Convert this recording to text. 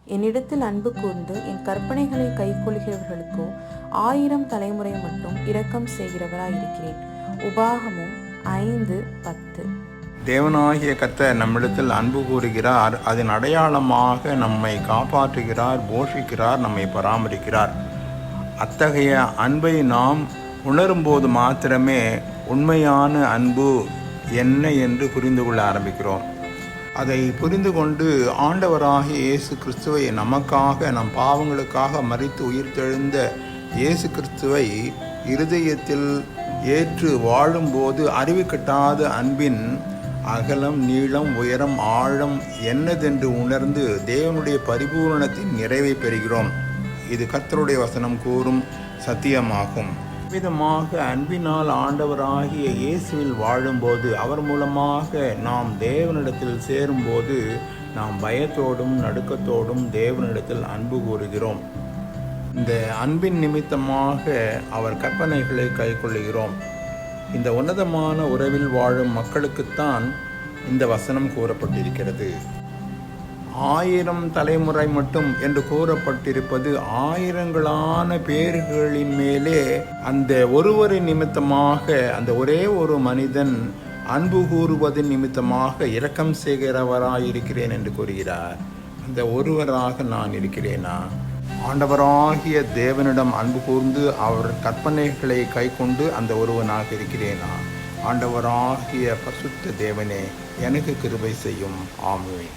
என்னிடத்தில் அன்பு கூர்ந்து என் கற்பனைகளை கைக்கொள்கிறவர்களுக்கோ 1000 தலைமுறை மட்டும் இரக்கம் செய்கிறவராயிருக்கிறேன். உபாகமும் 5:10. தேவனாகிய கர்த்தர் நம்மிடத்தில் அன்பு கூறுகிறார். அதன் அடையாளமாக நம்மை காப்பாற்றுகிறார், போஷிக்கிறார், நம்மை பராமரிக்கிறார். அத்தகைய அன்பை நாம் உணரும்போது மாத்திரமே உண்மையான அன்பு என்ன என்று புரிந்து கொள்ள ஆரம்பிக்கிறோம். அதை புரிந்து கொண்டு ஆண்டவராகிய இயேசு கிறிஸ்துவை, நமக்காக நம் பாவங்களுக்காக மரித்து உயிர்த்தெழுந்த இயேசு கிறிஸ்துவை இருதயத்தில் ஏற்று வாழும்போது அறிவு கட்டாத அன்பின் அகலம், நீளம், உயரம், ஆழம் என்னதென்று உணர்ந்து தேவனுடைய பரிபூரணத்தின் நிறைவை பெறுகிறோம். இது கர்த்தருடைய வசனம் கூறும் சத்தியமாகும். விதமாக அன்பினால் ஆண்டவராகிய இயேசுவில் வாழும்போது, அவர் மூலமாக நாம் தேவனிடத்தில் சேரும்போது, நாம் பயத்தோடும் நடுக்கத்தோடும் தேவனிடத்தில் அன்பு கூறுகிறோம். இந்த அன்பின் நிமித்தமாக அவர் கற்பனைகளை கைக்கொள்ளுகிறோம். இந்த உன்னதமான உறவில் வாழும் மக்களுக்குத்தான் இந்த வசனம் கூறப்பட்டிருக்கிறது. 1000 தலைமுறை மட்டும் என்று கூறப்பட்டிருப்பது ஆயிரங்களான பேர்களின் மேலே அந்த ஒருவரின் நிமித்தமாக, அந்த ஒரே ஒரு மனிதன் அன்பு கூறுவதன் நிமித்தமாக இரக்கம் செய்கிறவராயிருக்கிறேன் என்று கூறுகிறார். அந்த ஒருவராக நான் இருக்கிறேனா? ஆண்டவராகிய தேவனிடம் அன்பு கூர்ந்து அவர் கற்பனைகளை கை கொண்டு அந்த ஒருவனாக இருக்கிறேனா? ஆண்டவராகிய பரிசுத்த தேவனே, எனக்கு கிருபை செய்யும். ஆமென்.